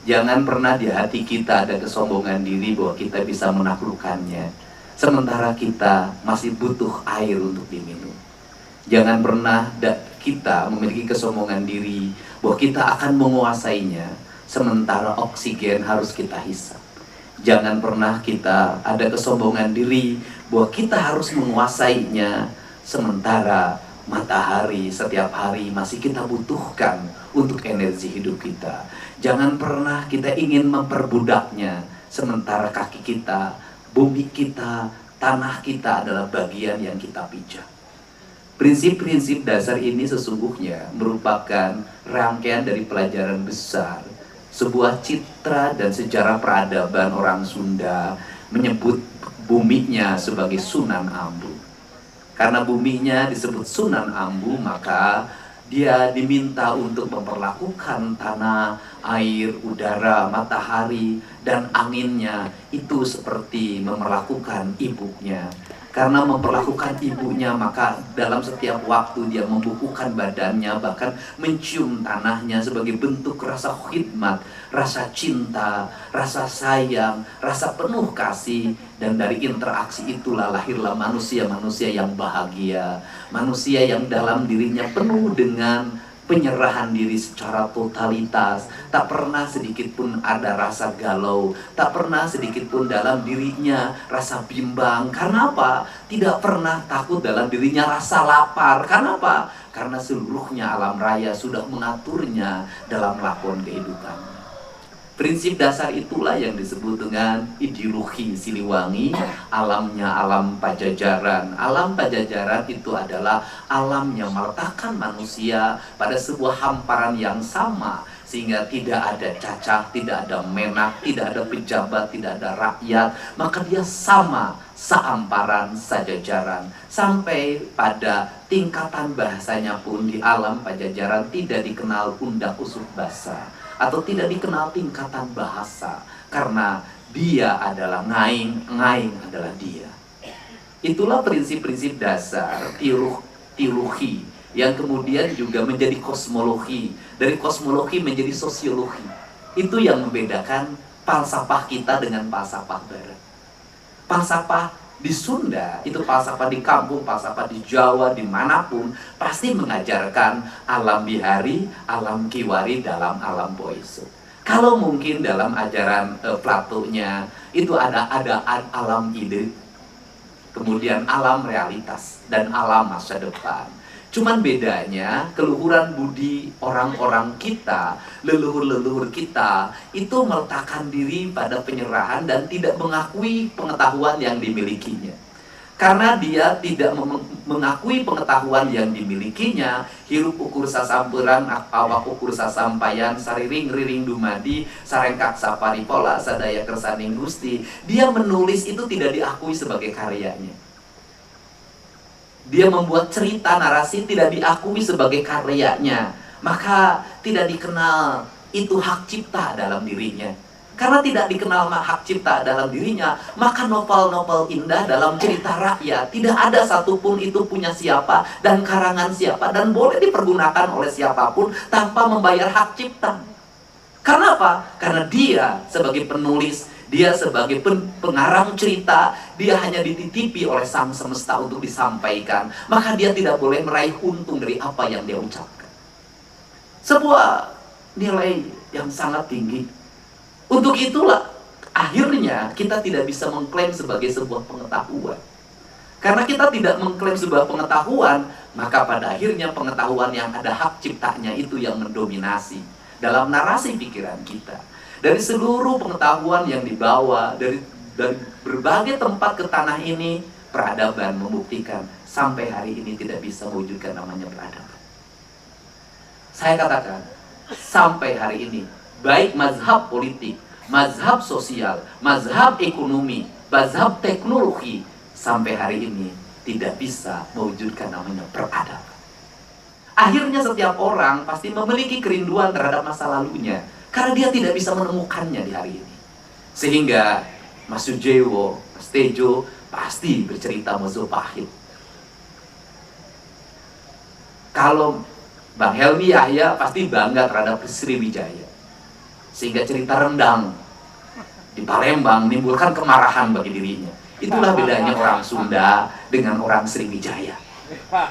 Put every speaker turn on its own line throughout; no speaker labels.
Jangan pernah di hati kita ada kesombongan diri bahwa kita bisa menaklukkannya, sementara kita masih butuh air untuk diminum. Jangan pernah kita memiliki kesombongan diri bahwa kita akan menguasainya, sementara oksigen harus kita hisap. Jangan pernah kita ada kesombongan diri bahwa kita harus menguasainya, sementara matahari setiap hari masih kita butuhkan untuk energi hidup kita. Jangan pernah kita ingin memperbudaknya, sementara kaki kita, bumi kita, tanah kita adalah bagian yang kita pijak. Prinsip-prinsip dasar ini sesungguhnya merupakan rangkaian dari pelajaran besar, sebuah citra dan sejarah peradaban orang Sunda menyebut buminya sebagai Sunan Ambu. Karena buminya disebut Sunan Ambu, maka dia diminta untuk memperlakukan tanah, air, udara, matahari, dan anginnya itu seperti memperlakukan ibunya. Karena memperlakukan ibunya, maka dalam setiap waktu dia membukukan badannya, bahkan mencium tanahnya sebagai bentuk rasa khidmat, rasa cinta, rasa sayang, rasa penuh kasih. Dan dari interaksi itulah lahirlah manusia-manusia yang bahagia, manusia yang dalam dirinya penuh dengan penyerahan diri secara totalitas. Tak pernah sedikit pun ada rasa galau, tak pernah sedikit pun dalam dirinya rasa bimbang. Karena apa? Tidak pernah takut dalam dirinya rasa lapar. Karena apa? Karena seluruhnya alam raya sudah mengaturnya dalam lakon kehidupan. Prinsip dasar itulah yang disebut dengan ideologi Siliwangi, alamnya alam Pajajaran. Alam Pajajaran itu adalah alam yang meletakkan manusia pada sebuah hamparan yang sama, sehingga tidak ada cacah, tidak ada menak, tidak ada pejabat, tidak ada rakyat, maka dia sama, seamparan, sejajaran. Sampai pada tingkatan bahasanya pun di alam Pajajaran tidak dikenal undak usuk basa, atau tidak dikenal tingkatan bahasa, karena dia adalah ngaing, ngaing adalah dia. Itulah prinsip-prinsip dasar teologi yang kemudian juga menjadi kosmologi, dari kosmologi menjadi sosiologi. Itu yang membedakan falsafah kita dengan falsafah barat. Falsafah di Sunda, itu falsafah di kampung, falsafah di Jawa, dimanapun, pasti mengajarkan alam bihari, alam kiwari dalam alam poeso. Kalau mungkin dalam ajaran Platonya, itu ada alam ide, kemudian alam realitas, dan alam masa depan. Cuman bedanya keluhuran budi orang-orang kita, leluhur-leluhur kita itu meletakkan diri pada penyerahan dan tidak mengakui pengetahuan yang dimilikinya. Karena dia tidak mengakui pengetahuan yang dimilikinya, hirup ukur sasamperan, awak ukur sasampayan, sariring riring dumadi, sarengkak saparipola, sadaya kersaning gusti. Dia menulis itu tidak diakui sebagai karyanya. Dia membuat cerita narasi tidak diakui sebagai karyanya, maka tidak dikenal itu hak cipta dalam dirinya. Karena tidak dikenal hak cipta dalam dirinya, maka novel-novel indah dalam cerita rakyat tidak ada satupun itu punya siapa dan karangan siapa dan boleh dipergunakan oleh siapapun tanpa membayar hak cipta. Karena apa? Karena dia sebagai penulis, dia sebagai pengarang cerita, dia hanya dititipi oleh sang semesta untuk disampaikan. Maka dia tidak boleh meraih untung dari apa yang dia ucapkan. Sebuah nilai yang sangat tinggi. Untuk itulah akhirnya kita tidak bisa mengklaim sebagai sebuah pengetahuan. Karena kita tidak mengklaim sebuah pengetahuan, maka pada akhirnya pengetahuan yang ada hak ciptanya itu yang mendominasi dalam narasi pikiran kita. Dari seluruh pengetahuan yang dibawa dari berbagai tempat ke tanah ini, peradaban membuktikan sampai hari ini tidak bisa mewujudkan namanya peradaban. Saya katakan, sampai hari ini, baik mazhab politik, mazhab sosial, mazhab ekonomi, mazhab teknologi, sampai hari ini tidak bisa mewujudkan namanya peradaban. Akhirnya setiap orang pasti memiliki kerinduan terhadap masa lalunya, karena dia tidak bisa menemukannya di hari ini. Sehingga Mas Sujewo, Mas Tejo pasti bercerita Mozopahit. Kalau Bang Helmi Yahya pasti bangga terhadap Sriwijaya. sehingga cerita rendang di Palembang menimbulkan kemarahan bagi dirinya. Itulah bedanya orang Sunda dengan orang Sriwijaya.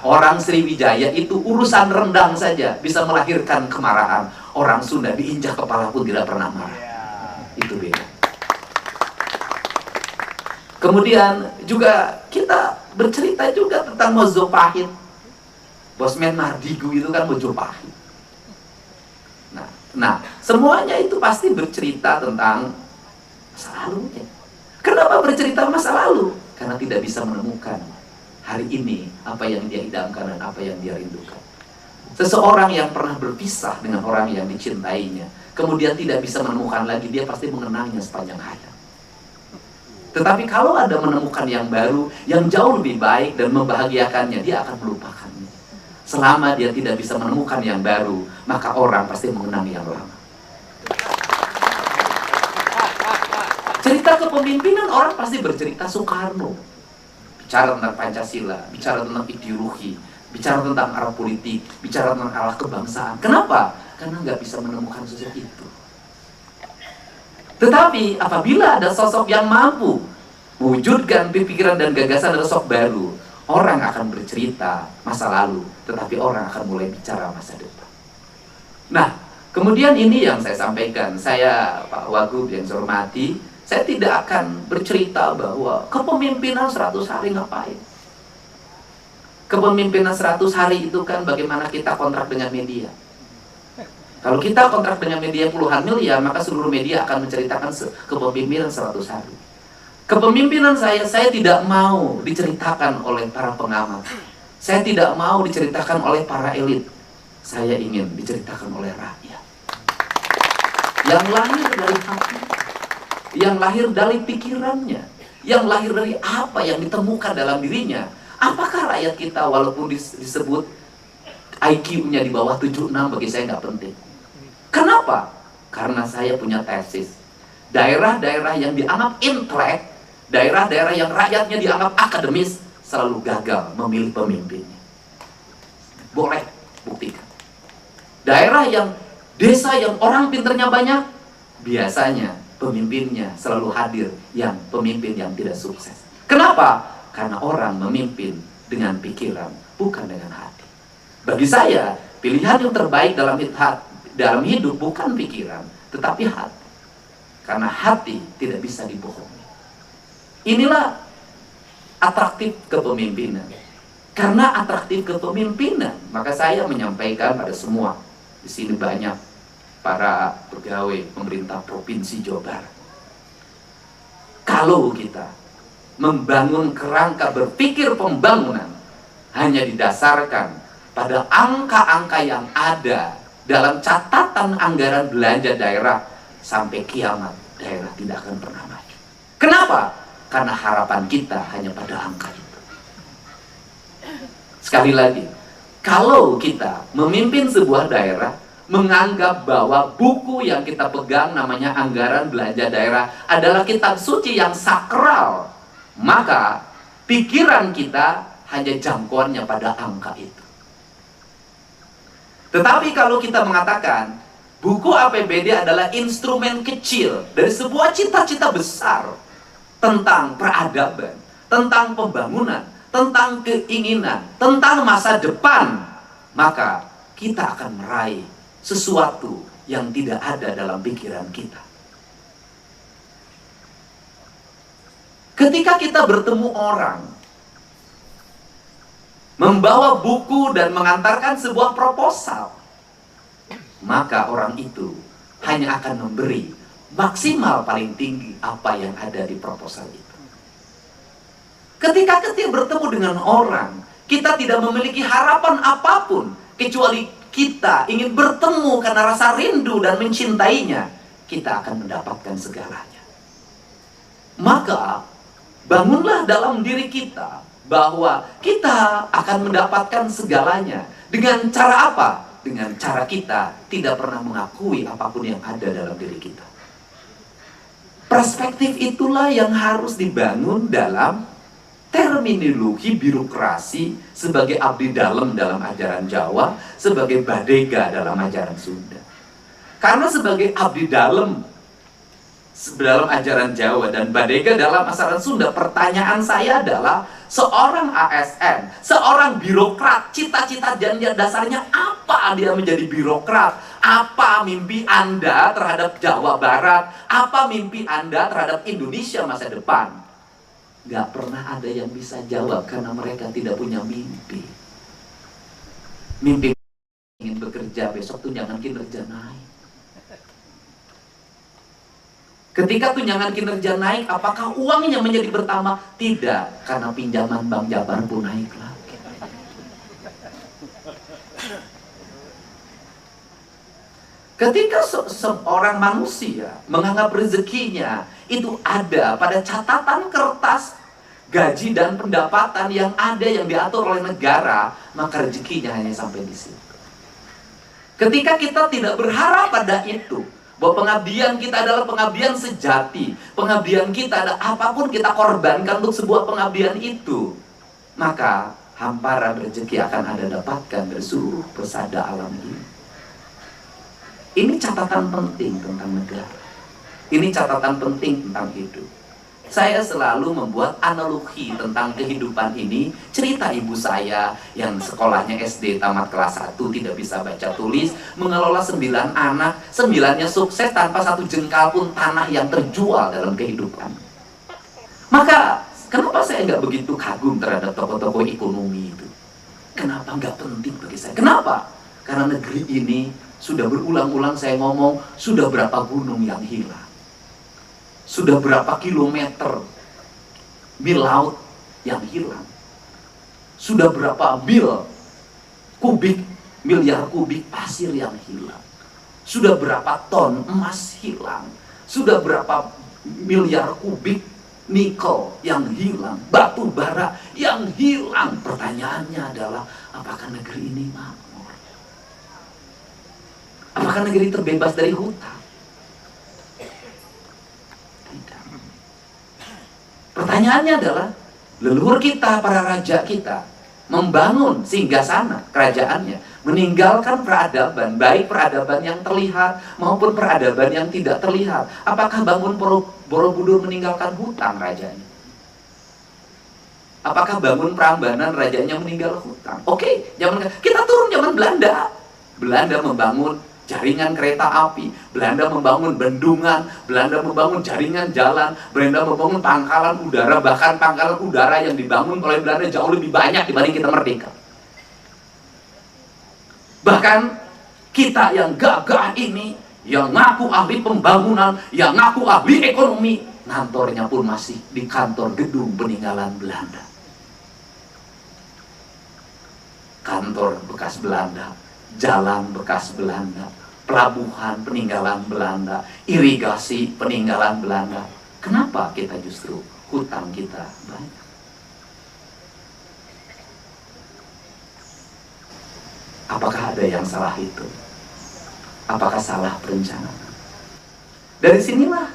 Orang Sriwijaya itu urusan rendang saja bisa melahirkan kemarahan. Orang Sunda diinjak kepala pun tidak pernah marah. Itu beda. Kemudian juga kita bercerita juga tentang Mojopahit. Bosman Mardigu itu kan Mojopahit. Nah, semuanya itu pasti bercerita tentang masa lalunya. Kenapa bercerita masa lalu? Karena tidak bisa menemukan hari ini apa yang dia idamkan dan apa yang dia rindukan. Seseorang yang pernah berpisah dengan orang yang dicintainya, kemudian tidak bisa menemukan lagi, dia pasti mengenangnya sepanjang hayat. Tetapi kalau ada menemukan yang baru, yang jauh lebih baik dan membahagiakannya, dia akan melupakannya. Selama dia tidak bisa menemukan yang baru, maka orang pasti mengenang yang lama. Cerita kepemimpinan, orang pasti bercerita Soekarno. Bicara tentang Pancasila, bicara tentang ideologi, bicara tentang arah politik, bicara tentang arah kebangsaan. Kenapa? Karena nggak bisa menemukan sosok itu. Tetapi apabila ada sosok yang mampu mewujudkan pikiran dan gagasan dari sosok baru, orang akan bercerita masa lalu, tetapi orang akan mulai bicara masa depan. Nah, kemudian ini yang saya sampaikan. Saya, Pak Wagub yang saya hormati, saya tidak akan bercerita bahwa kepemimpinan 100 hari ngapain. Kepemimpinan 100 hari itu kan bagaimana kita kontrak dengan media. Kalau kita kontrak dengan media puluhan miliar, maka seluruh media akan menceritakan kepemimpinan 100 hari. Kepemimpinan saya tidak mau diceritakan oleh para pengamat. Saya tidak mau diceritakan oleh para elit. Saya ingin diceritakan oleh rakyat. Yang lahir dari hati, yang lahir dari pikirannya, yang lahir dari apa yang ditemukan dalam dirinya. Apakah rakyat kita walaupun disebut IQ-nya di bawah 76, bagi saya nggak penting. Kenapa? Karena saya punya tesis. Daerah-daerah yang dianggap intelek, daerah-daerah yang rakyatnya dianggap akademis, selalu gagal memilih pemimpinnya. Boleh buktikan. Daerah yang, desa yang orang pinternya banyak, biasanya pemimpinnya selalu hadir yang pemimpin yang tidak sukses. Kenapa? Karena orang memimpin dengan pikiran, bukan dengan hati. Bagi saya, pilihan yang terbaik dalam hidup bukan pikiran, tetapi hati. Karena hati tidak bisa dibohongi. Inilah atraktif kepemimpinan. Karena atraktif kepemimpinan, maka saya menyampaikan pada semua. Di sini banyak para pegawai pemerintah Provinsi Jawa Barat. Kalau kita membangun kerangka berpikir pembangunan hanya didasarkan pada angka-angka yang ada dalam catatan anggaran belanja daerah, sampai kiamat daerah tidak akan pernah maju. Kenapa? Karena harapan kita hanya pada angka itu. Sekali lagi, kalau kita memimpin sebuah daerah menganggap bahwa buku yang kita pegang namanya anggaran belanja daerah adalah kitab suci yang sakral, maka pikiran kita hanya jangkauannya pada angka itu. Tetapi kalau kita mengatakan buku APBD adalah instrumen kecil dari sebuah cita-cita besar tentang peradaban, tentang pembangunan, tentang keinginan, tentang masa depan, maka kita akan meraih sesuatu yang tidak ada dalam pikiran kita. Ketika kita bertemu orang, membawa buku dan mengantarkan sebuah proposal, maka orang itu hanya akan memberi maksimal paling tinggi apa yang ada di proposal itu. Ketika kita bertemu dengan orang, kita tidak memiliki harapan apapun, kecuali kita ingin bertemu karena rasa rindu dan mencintainya, kita akan mendapatkan segalanya. Maka bangunlah dalam diri kita bahwa kita akan mendapatkan segalanya. Dengan cara apa? Dengan cara kita tidak pernah mengakui apapun yang ada dalam diri kita. Perspektif itulah yang harus dibangun dalam terminologi birokrasi, sebagai abdi dalam ajaran Jawa, sebagai badega dalam ajaran Sunda. Karena sebagai abdi dalam ajaran Jawa dan Badega dalam ajaran Sunda, pertanyaan saya adalah, seorang ASN, seorang birokrat, cita-cita dan dasarnya apa dia menjadi birokrat? Apa mimpi Anda terhadap Jawa Barat? Apa mimpi Anda terhadap Indonesia masa depan? Gak pernah ada yang bisa jawab karena mereka tidak punya mimpi. Mimpi ingin bekerja, besok tunjangan kinerja naik. Ketika tunjangan kinerja naik, apakah uangnya menjadi bertambah? Tidak, karena pinjaman Bank Jabar pun naik lagi. Ketika seorang manusia menganggap rezekinya itu ada pada catatan kertas gaji dan pendapatan yang ada yang diatur oleh negara, maka rezekinya hanya sampai di situ. Ketika kita tidak berharap pada itu, bahwa pengabdian kita adalah pengabdian sejati, pengabdian kita adalah apapun kita korbankan untuk sebuah pengabdian itu, maka hamparan rezeki akan Anda dapatkan dari seluruh pesada alam ini. Ini catatan penting tentang negara. Ini catatan penting tentang hidup. Saya selalu membuat analogi tentang kehidupan ini. Cerita ibu saya yang sekolahnya SD tamat kelas 1, tidak bisa baca tulis, mengelola 9 anak, 9-nya sukses tanpa satu jengkal pun tanah yang terjual dalam kehidupan. Maka kenapa saya nggak begitu kagum terhadap tokoh-tokoh ekonomi itu? Kenapa nggak penting bagi saya? Kenapa? Karena negeri ini sudah berulang-ulang saya ngomong, sudah berapa gunung yang hilang, sudah berapa kilometer mil laut yang hilang, sudah berapa miliar kubik pasir yang hilang, sudah berapa ton emas hilang, sudah berapa miliar kubik nikel yang hilang, batu bara yang hilang. Pertanyaannya adalah, apakah negeri ini makmur? Apakah negeri terbebas dari hutang? Tidak. Pertanyaannya adalah, leluhur kita, para raja kita, membangun singgahsana kerajaannya, meninggalkan peradaban, baik peradaban yang terlihat maupun peradaban yang tidak terlihat. Apakah bangun Borobudur meninggalkan hutang rajanya? Apakah bangun Prambanan rajanya meninggal hutang? Oke, kita turun zaman Belanda. Belanda membangun jaringan kereta api, Belanda membangun bendungan, Belanda membangun jaringan jalan, Belanda membangun pangkalan udara, bahkan pangkalan udara yang dibangun oleh Belanda jauh lebih banyak dibanding kita merdeka. Bahkan kita yang gagah ini, yang ngaku ahli pembangunan, yang ngaku ahli ekonomi, kantornya pun masih di kantor gedung peninggalan Belanda. Kantor bekas Belanda, jalan bekas Belanda, pelabuhan peninggalan Belanda, irigasi peninggalan Belanda. Kenapa kita justru hutang kita banyak? Apakah ada yang salah itu? Apakah salah perencanaan? Dari sinilah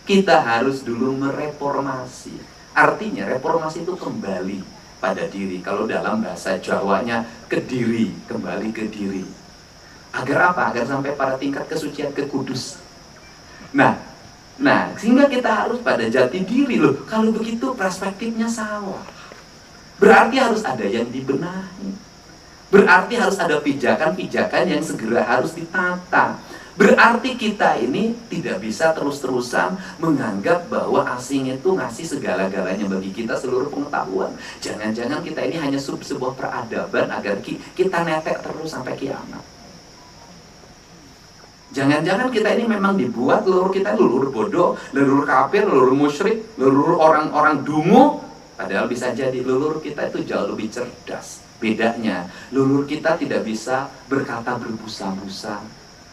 kita harus dulu mereformasi. Artinya reformasi itu kembali pada diri. Kalau dalam bahasa Jawanya, ke diri, kembali ke diri. Agar apa? Agar sampai pada tingkat kesucian, kekudus. Nah, sehingga kita harus pada jati diri loh. Kalau begitu perspektifnya salah. Berarti harus ada yang dibenahi. Berarti harus ada pijakan-pijakan yang segera harus ditata. Berarti kita ini tidak bisa terus-terusan menganggap bahwa asing itu ngasih segala-galanya bagi kita, seluruh pengetahuan. Jangan-jangan kita ini hanya sebuah peradaban agar kita netek terus sampai kiamat. Jangan-jangan kita ini memang dibuat leluhur kita leluhur bodoh, leluhur kafir, leluhur musyrik, leluhur orang-orang dungu. Padahal bisa jadi leluhur kita itu jauh lebih cerdas. Bedanya, leluhur kita tidak bisa berkata berbusa-busa,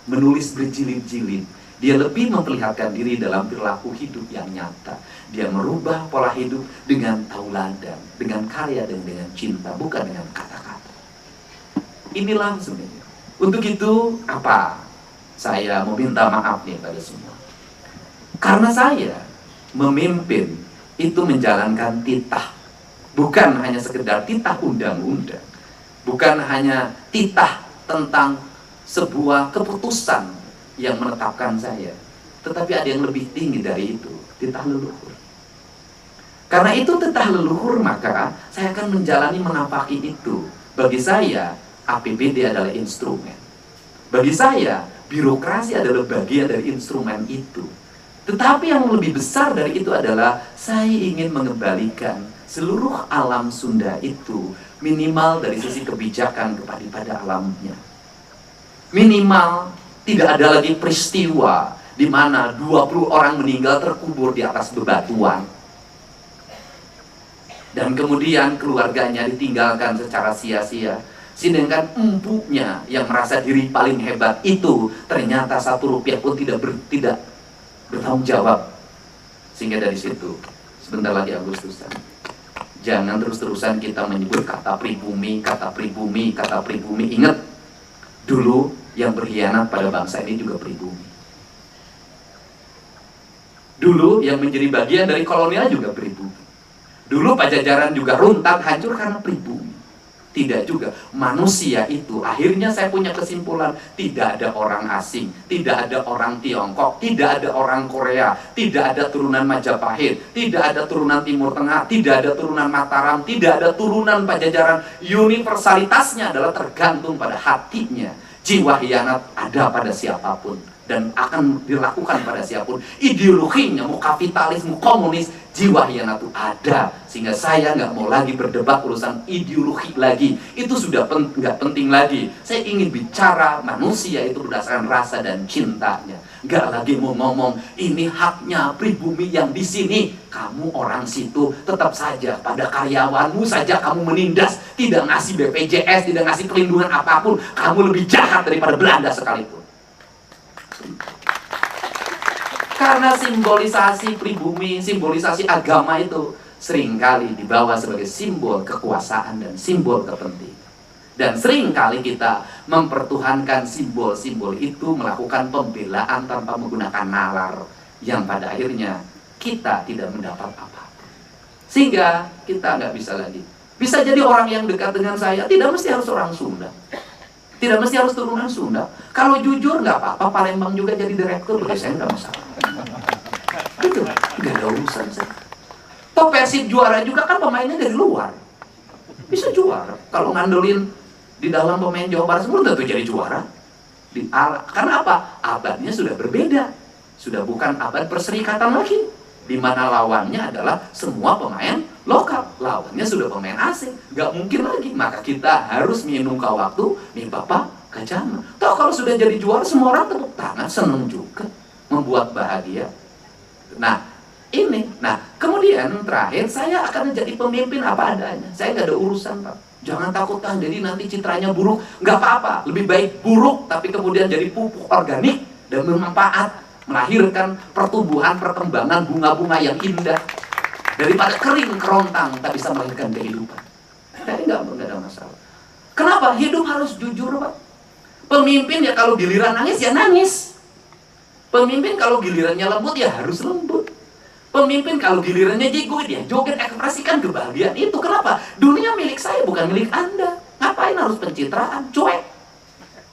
menulis berjilid-jilid. Dia lebih memperlihatkan diri dalam perilaku hidup yang nyata. Dia merubah pola hidup dengan tauladan, dengan karya dan dengan cinta, bukan dengan kata-kata. Inilah sebenarnya. Untuk itu, apa? Saya meminta maaf nih pada semua. Karena saya memimpin itu menjalankan titah. Bukan hanya sekedar titah undang-undang. Bukan hanya titah tentang sebuah keputusan yang menetapkan saya, tetapi ada yang lebih tinggi dari itu, titah leluhur. Karena itu titah leluhur, maka saya akan menjalani menapaki itu. Bagi saya, APBD adalah instrumen. Bagi saya, birokrasi adalah bagian dari instrumen itu. Tetapi yang lebih besar dari itu adalah saya ingin mengembalikan seluruh alam Sunda itu minimal dari sisi kebijakan kepada alamnya. Minimal tidak ada lagi peristiwa di mana 20 orang meninggal terkubur di atas bebatuan. Dan kemudian keluarganya ditinggalkan secara sia-sia. Sedangkan empunya yang merasa diri paling hebat itu ternyata 1 rupiah pun tidak bertanggung jawab. Sehingga dari situ, sebentar lagi Agustusan, jangan terus-terusan kita menyebut kata pribumi, kata pribumi, kata pribumi. Ingat, dulu yang berkhianat pada bangsa ini juga pribumi. Dulu yang menjadi bagian dari kolonial juga pribumi. Dulu Pajajaran juga runtuh, hancur karena pribumi. Tidak juga. Manusia itu, akhirnya saya punya kesimpulan, tidak ada orang asing, tidak ada orang Tiongkok, tidak ada orang Korea, tidak ada turunan Majapahit, tidak ada turunan Timur Tengah, tidak ada turunan Mataram, tidak ada turunan Pajajaran. Universalitasnya adalah tergantung pada hatinya. Jiwa hianat ada pada siapapun dan akan dilakukan pada siapapun. Ideologinya, mau kapitalis, mau komunis, jiwa hianat itu ada. Sehingga saya nggak mau lagi berdebat urusan ideologi lagi. Itu sudah nggak penting lagi. Saya ingin bicara manusia itu berdasarkan rasa dan cintanya. Nggak lagi mau ngomong ini haknya pribumi yang di sini. Kamu orang situ, tetap saja pada karyawanmu saja kamu menindas, tidak ngasih BPJS, tidak ngasih perlindungan apapun. Kamu lebih jahat daripada Belanda sekalipun. Karena simbolisasi pribumi, simbolisasi agama itu seringkali dibawa sebagai simbol kekuasaan dan simbol kepentingan. Dan seringkali kita mempertuhankan simbol-simbol itu, melakukan pembelaan tanpa menggunakan nalar, yang pada akhirnya kita tidak mendapat apa-apa. Sehingga kita nggak bisa lagi. Bisa jadi orang yang dekat dengan saya tidak mesti harus orang Sunda, tidak mesti harus turunan Sunda. Kalau jujur nggak apa-apa, Palembang juga jadi direktur, bagi saya nggak masalah. Itu nggak ada urusan saya. Toh Persib juara juga kan pemainnya dari luar, bisa juara. Kalau ngandelin di dalam pemain Jawa Barat semua tentu jadi juara. Karena apa? Abadnya sudah berbeda, sudah bukan abad perserikatan lagi, di mana lawannya adalah semua pemain lokal, lawannya sudah pemain asing, nggak mungkin lagi. Maka kita harus minum ke waktu, nih Bapak kacana. Tahu kalau sudah jadi juara semua orang tepuk tangan, seneng juga, membuat bahagia. Nah ini, kemudian terakhir saya akan jadi pemimpin apa adanya. Saya nggak ada urusan Pak. Jangan takut kan, jadi nanti citranya buruk, nggak apa-apa. Lebih baik buruk tapi kemudian jadi pupuk organik dan bermanfaat, melahirkan pertumbuhan, perkembangan bunga-bunga yang indah, daripada kering kerontang tak bisa melahirkan kehidupan. Saya nggak ada masalah. Kenapa? Hidup harus jujur Pak. Pemimpin ya kalau giliran nangis ya nangis. Pemimpin kalau gilirannya lembut ya harus lembut. Pemimpin kalau gilirannya joget ya joget, ekspresikan kebahagiaan itu. Kenapa? Dunia milik saya bukan milik Anda. Ngapain harus pencitraan? Cuek.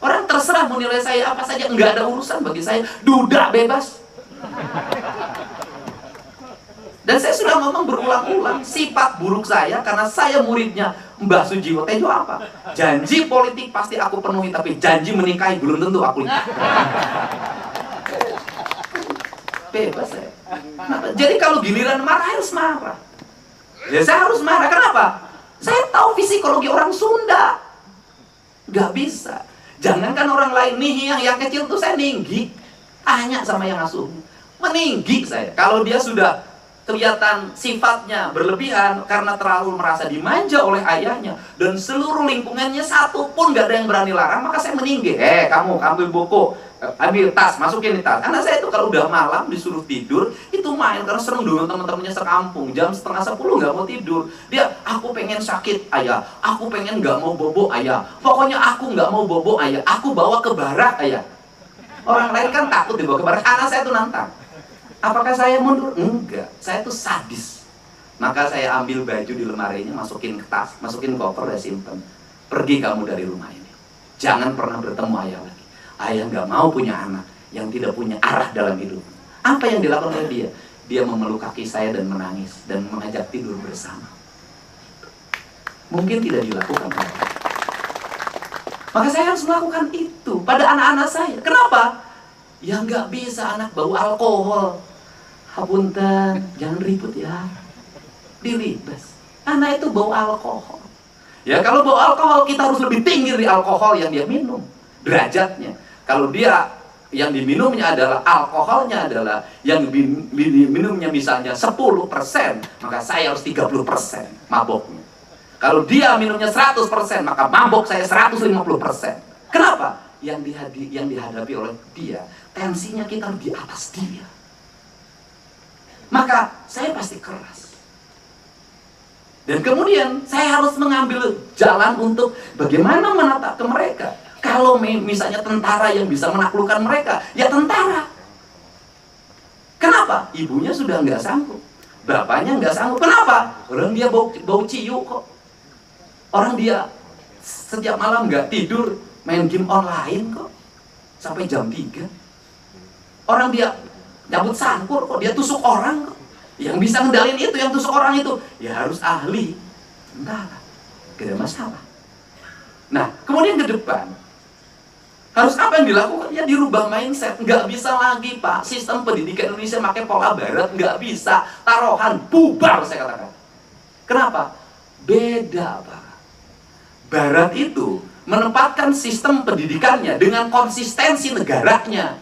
Orang terserah mau nilai saya apa saja, nggak ada urusan bagi saya. Duda bebas. Dan saya sudah ngomong berulang-ulang, sifat buruk saya karena saya muridnya Mbah Sujiwo Tejo apa? Janji politik pasti aku penuhi, tapi janji menikahi belum tentu aku nikah. Bebas saya. Jadi kalau giliran marah harus marah. Ya saya harus marah. Kenapa? Saya tahu psikologi orang Sunda. Gak bisa. Jangankan orang lain nih, yang kecil tuh saya ninggi. Tanya sama yang asuh. Meninggi saya. Kalau dia sudah kelihatan sifatnya berlebihan karena terlalu merasa dimanja oleh ayahnya dan seluruh lingkungannya satu pun gak ada yang berani larang, maka saya meninggi. Kamu ambil buku, ambil tas, masukin di tas. Karena saya itu kalau udah malam disuruh tidur itu main karena seneng dengan teman-temannya sekampung. Jam 9:30 nggak mau tidur. Dia, aku pengen sakit ayah, aku pengen nggak mau bobo ayah. Pokoknya aku nggak mau bobo ayah. Aku bawa ke barak ayah. Orang lain kan takut dibawa ke barak. Anak saya tuh nantang. Apakah saya mundur? Enggak. Saya tuh sadis. Maka saya ambil baju di lemarinya, masukin ke tas, masukin koper, dan simpen. Pergi kamu dari rumah ini. Jangan pernah bertemu ayah lagi. Ayah nggak mau punya anak yang tidak punya arah dalam hidup. Apa yang dilakukan oleh dia? Dia memeluk kaki saya dan menangis dan mengajak tidur bersama. Mungkin tidak dilakukan oleh saya. Maka saya harus melakukan itu pada anak-anak saya. Kenapa? Ya nggak bisa anak bau alkohol. Hapunten, jangan ribut ya. Diribas. Anak itu bau alkohol. Ya kalau bau alkohol kita harus lebih tinggi dari alkohol yang dia minum. Derajatnya. Kalau dia yang diminumnya adalah alkoholnya adalah yang diminumnya misalnya 10%, maka saya harus 30% maboknya. Kalau dia minumnya 100%, maka mabok saya 150%. Kenapa? Yang dihadapi oleh dia, tensinya kita di atas dia. Maka saya pasti keras. Dan kemudian saya harus mengambil jalan untuk bagaimana menata ke mereka. Kalau misalnya tentara yang bisa menaklukkan mereka, ya tentara. Kenapa? Ibunya sudah nggak sanggup, bapaknya nggak sanggup. Kenapa? Orang dia bau ciu kok. Orang dia setiap malam nggak tidur, main game online kok sampai jam 3. Orang dia cabut sangkur kok, dia tusuk orang kok. Yang bisa ngendalin itu, yang tusuk orang itu, ya harus ahli tentara. Gak ada masalah. Nah, kemudian ke depan harus apa yang dilakukan? Ya dirubah mindset. Nggak bisa lagi Pak, sistem pendidikan Indonesia pakai pola barat, nggak bisa. Taruhan, bubar saya katakan. Kenapa? Beda Pak. Barat itu menempatkan sistem pendidikannya dengan konsistensi negaranya.